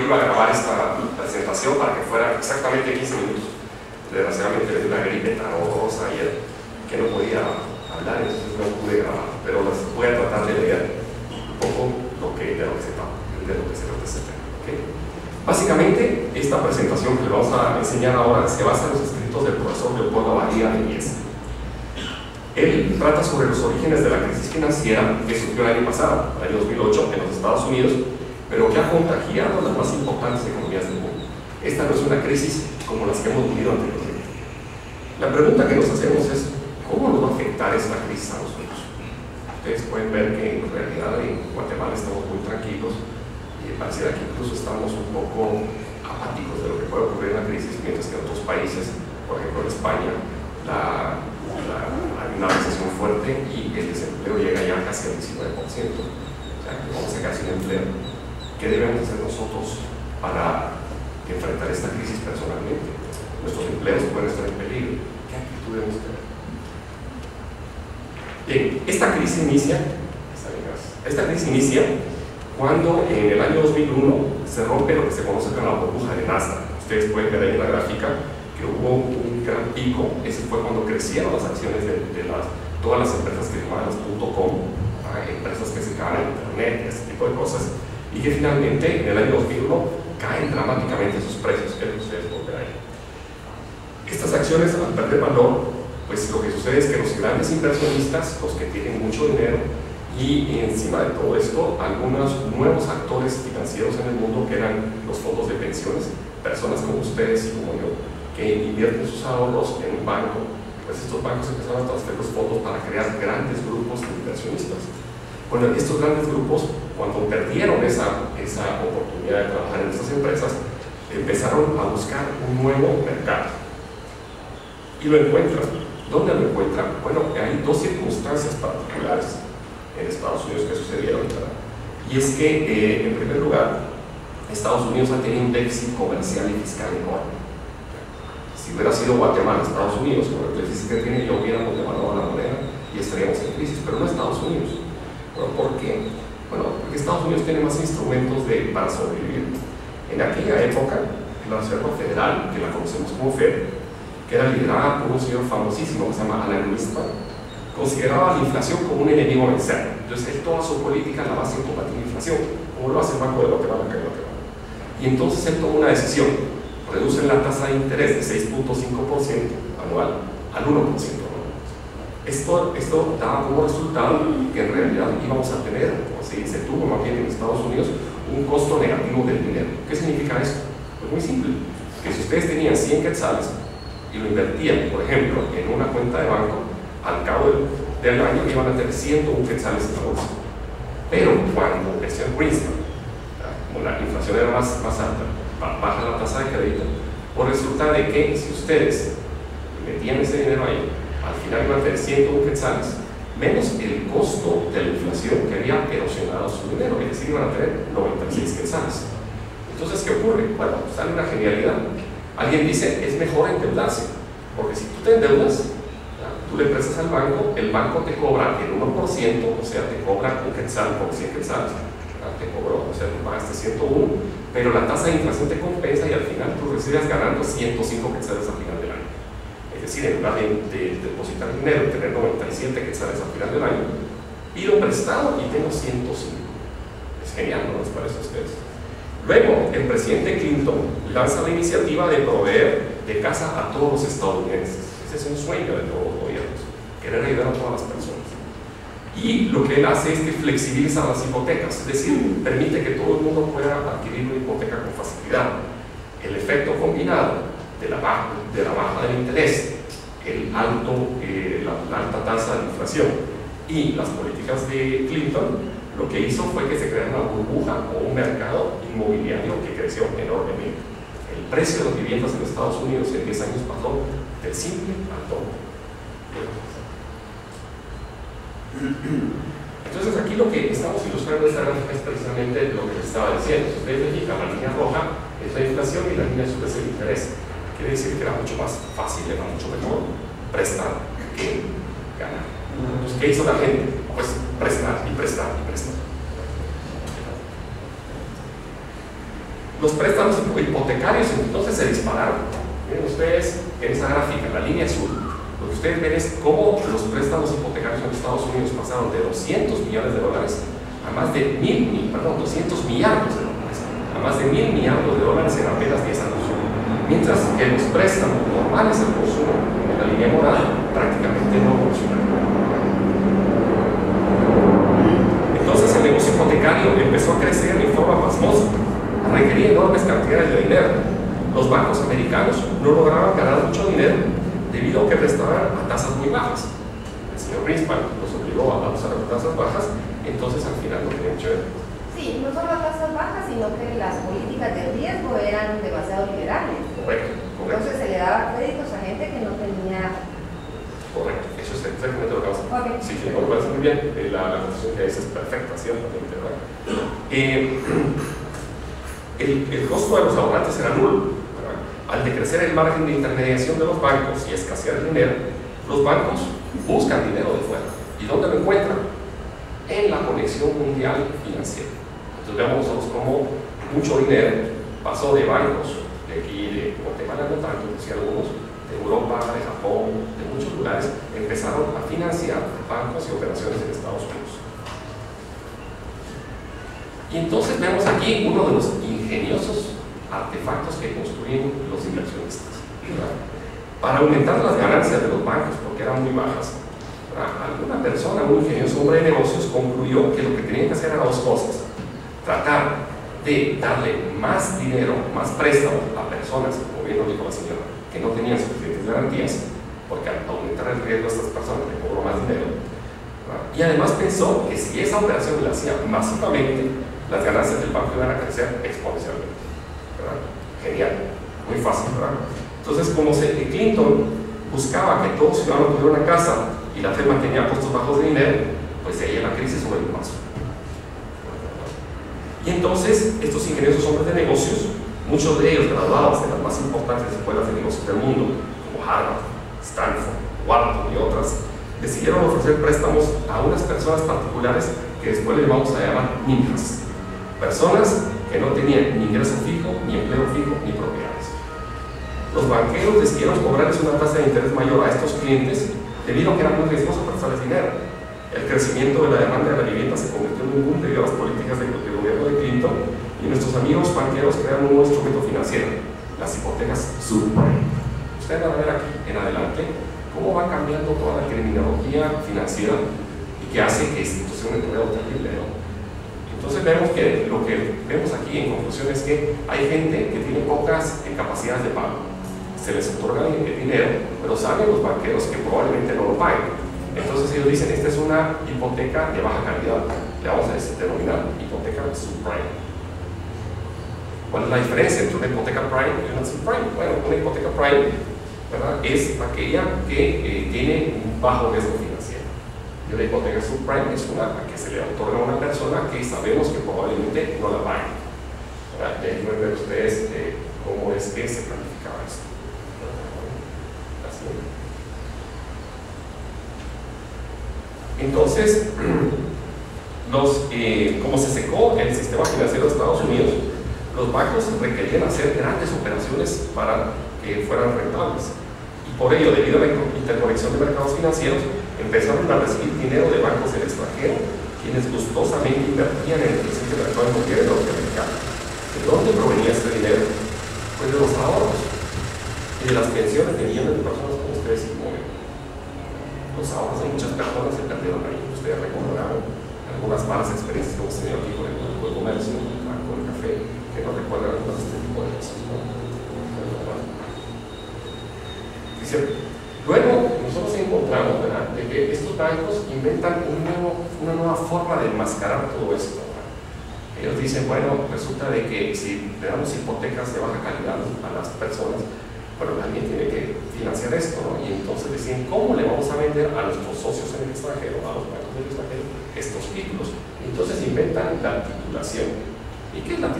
yo iba a grabar esta presentación para que fuera exactamente 15 minutos. Desgraciadamente le dio una gripe tan horrorosa ayer que no podía hablar, entonces no pude grabar, pero las voy a tratar de leer un poco de lo que se trata este tema. ¿Okay? Básicamente, esta presentación que le vamos a enseñar ahora se basa en los escritos del profesor Leopoldo Abadía de Mies. Él trata sobre los orígenes de la crisis financiera que surgió el año pasado, el año 2008, en los Estados Unidos, pero que ha contagiado las más importantes economías del mundo. Esta no es una crisis como las que hemos vivido anteriormente. La pregunta que nos hacemos es, ¿cómo nos va a afectar esta crisis a nosotros? Ustedes pueden ver que en realidad en Guatemala estamos muy tranquilos y pareciera que incluso estamos un poco apáticos de lo que puede ocurrir en la crisis, mientras que en otros países, por ejemplo en España, hay una recesión fuerte y el desempleo llega ya casi al 19%. O sea, que vamos a quedar sin empleo. ¿Qué debemos hacer nosotros para enfrentar esta crisis personalmente? Nuestros empleos pueden estar en peligro. ¿Qué actitud debemos tener? Bien, esta crisis inicia cuando en el año 2001 se rompe lo que se conoce como la burbuja de Nasdaq. Ustedes pueden ver ahí en la gráfica que hubo un gran pico. Ese fue cuando crecieron las acciones de todas las empresas que llamaban las .com, empresas que se caen en internet, ese tipo de cosas, y que finalmente en el año 2001 caen dramáticamente sus precios, que ustedes pueden ver ahí. Estas acciones, al perder valor, pues lo que sucede es que los grandes inversionistas, los que tienen mucho dinero, y encima de todo esto, algunos nuevos actores financieros en el mundo, que eran los fondos de pensiones, personas como ustedes y como yo, que invierten sus ahorros en un banco, pues estos bancos empezaron a transferir los fondos para crear grandes grupos de inversionistas. Bueno, estos grandes grupos, cuando perdieron esa oportunidad de trabajar en estas empresas, empezaron a buscar un nuevo mercado. Y lo encuentran. ¿Dónde lo encuentran? Bueno, hay dos circunstancias particulares en Estados Unidos que sucedieron, ¿verdad? Y es que, en primer lugar, Estados Unidos ha tenido un déficit comercial y fiscal enorme. Si hubiera sido Guatemala, Estados Unidos, con el déficit que tiene, ya hubiéramos devaluado la moneda y estaríamos en crisis, pero no Estados Unidos. Bueno, ¿por qué? Bueno, porque Estados Unidos tiene más instrumentos para sobrevivir. En aquella época, la Reserva Federal, que la conocemos como Fed, que era liderada por un señor famosísimo que se llama Alan Greenspan, consideraba la inflación como un enemigo a vencer. Entonces, él toda su política la basa en combatir la inflación, como lo hace el Banco de Guatemala, que es Guatemala. Y entonces él tomó una decisión: reducen la tasa de interés de 6.5% anual al 1%. Esto daba como resultado que en realidad íbamos a tener, o sea, se tuvo más bien en Estados Unidos, un costo negativo del dinero. ¿Qué significa esto? Pues muy simple, que si ustedes tenían 100 quetzales y lo invertían, por ejemplo, en una cuenta de banco, al cabo del año iban a tener 101 quetzales en la bolsa. Pero cuando el señor Greenspan, como la inflación era más alta, baja la tasa de crédito, pues resulta de que si ustedes metían ese dinero ahí, al final iban a tener 101 quetzales, menos el costo de la inflación que había erosionado su dinero, es decir, iban a tener 96 quetzales. Entonces, ¿qué ocurre? Bueno, sale una genialidad. Alguien dice, es mejor endeudarse, porque si tú te endeudas, tú le prestas al banco, el banco te cobra el 1%, o sea, te cobra un quetzal por 100 quetzales, te cobró, o sea, tú pagaste 101, pero la tasa de inflación te compensa y al final tú recibes ganando 105 quetzales al final del año. Es decir, en lugar de depositar dinero y tener 97 quetzales al final del año, pido prestado y tengo 105. Es genial, ¿no les parece a ustedes? Luego, el presidente Clinton lanza la iniciativa de proveer de casa a todos los estadounidenses. Ese es un sueño de todos los gobiernos, querer ayudar a todas las personas. Y lo que él hace es que flexibiliza las hipotecas, es decir, permite que todo el mundo pueda adquirir una hipoteca con facilidad. El efecto combinado de la baja del interés, la alta tasa de inflación y las políticas de Clinton, lo que hizo fue que se creara una burbuja o un mercado inmobiliario que creció enormemente. El precio de las viviendas en Estados Unidos en 10 años pasó del simple al doble. Entonces, aquí lo que estamos ilustrando esta gráfica es precisamente lo que les estaba diciendo. Si ustedes ven, la línea roja es la inflación y la línea azul es el interés. Quiere decir que era mucho más fácil, era mucho mejor prestar que ganar. Entonces, ¿qué hizo la gente? Pues prestar y prestar y prestar. Los préstamos hipotecarios entonces se dispararon. Miren ustedes en esa gráfica, la línea azul, lo que ustedes ven es cómo los préstamos hipotecarios en Estados Unidos pasaron de 200 millones de dólares a más de 200 millardos de dólares, a más de 1.000 millardos de dólares en apenas 10 años. Mientras que los préstamos normales al consumo en la línea morada prácticamente no evolucionaron. Entonces el negocio hipotecario empezó a crecer de forma pasmosa, requería enormes cantidades de dinero. Los bancos americanos no lograban ganar mucho dinero debido a que prestaban a tasas muy bajas. El señor Greenspan los obligó a usar tasas bajas, entonces al final no tenían mucho dinero. Sí, no solo tasas bajas, sino que las políticas de riesgo eran demasiado liberales. Correcto. Entonces se le daba créditos a gente que no tenía... Correcto, eso es exactamente lo que vamos a hacer. Okay. Sí, me parece muy bien. La conclusión que dice es perfecta, ciertamente, ¿verdad? El costo de los ahorrantes era nulo. Al decrecer el margen de intermediación de los bancos y escasear el dinero, los bancos buscan dinero de fuera. ¿Y dónde lo encuentran? En la conexión mundial financiera. Entonces veamos nosotros cómo mucho dinero pasó de bancos de aquí, de Guatemala, no tanto, decía algunos, de Europa, de Japón, de muchos lugares, empezaron a financiar bancos y operaciones en Estados Unidos. Y entonces vemos aquí uno de los ingeniosos artefactos que construyen los inversionistas, ¿verdad? Para aumentar las ganancias de los bancos, porque eran muy bajas, ¿verdad? Alguna persona, un ingenioso hombre de negocios, concluyó que lo que tenían que hacer eran dos cosas: tratar de darle más dinero, más préstamos a personas, como bien lo dijo la señora, que no tenían suficientes garantías, porque al aumentar el riesgo a estas personas le cobró más dinero, ¿verdad? Y además pensó que si esa operación la hacía masivamente, las ganancias del banco iban a crecer exponencialmente. Genial, muy fácil, ¿verdad? Entonces, como Clinton buscaba que todo ciudadano tuviera una casa y la Fed mantenía costos bajos de dinero, pues de ahí la crisis sobre el paso. Y entonces, estos ingeniosos hombres de negocios, muchos de ellos graduados de las más importantes escuelas de negocios del mundo, como Harvard, Stanford, Wharton y otras, decidieron ofrecer préstamos a unas personas particulares que después les vamos a llamar ninjas. Personas que no tenían ni ingreso fijo, ni empleo fijo, ni propiedades. Los banqueros decidieron cobrarles una tasa de interés mayor a estos clientes debido a que era muy riesgoso prestarles dinero. El crecimiento de la demanda de la vivienda se convirtió en un boom debido a las políticas del gobierno de Clinton, y nuestros amigos banqueros crearon un nuevo instrumento financiero, las hipotecas subprime. Ustedes van a ver aquí en adelante cómo va cambiando toda la criminología financiera y que hace que esto sea un enredo terrible, ¿no? Entonces vemos que lo que vemos aquí en conclusión es que hay gente que tiene pocas capacidades de pago. Se les otorga dinero, pero saben los banqueros que probablemente no lo paguen. Entonces ellos dicen, esta es una hipoteca de baja calidad. Le vamos a denominar hipoteca subprime. ¿Cuál es la diferencia entre una hipoteca prime y una subprime? Bueno, una hipoteca prime, ¿verdad?, es aquella que tiene un bajo riesgo financiero. Y una hipoteca subprime es una que se le otorga a una persona que sabemos que probablemente no la pague. Déjenme ver ustedes cómo es que se planificaba esto. Así. Entonces, como se secó el sistema financiero de Estados Unidos, los bancos requerían hacer grandes operaciones para que fueran rentables. Y por ello, debido a la interconexión de mercados financieros, empezaron a recibir dinero de bancos del extranjero, quienes gustosamente invertían en el presente mercado inmobiliario norteamericano. ¿De dónde provenía este dinero? Pues de los ahorros y de las pensiones de millones de personas como ustedes y como yo. Los ahorros de muchas personas se perdieron ahí. Ustedes recordarán algunas malas experiencias que hemos tenido aquí con el Banco de Comercio, con el café, que nos recuerdan algunas de este tipo de cosas, ¿no? Dice, luego nosotros encontramos, ¿verdad?, de que estos bancos inventan una nueva forma de enmascarar todo esto, ¿verdad? Ellos dicen, bueno, resulta de que si le damos hipotecas de baja calidad a las personas, pero alguien tiene que financiar esto, ¿no? Y entonces decían, ¿cómo le vamos a vender a nuestros socios en el extranjero, a los bancos del extranjero, estos títulos? Y entonces inventan la titulación. ¿Y qué es la titulación?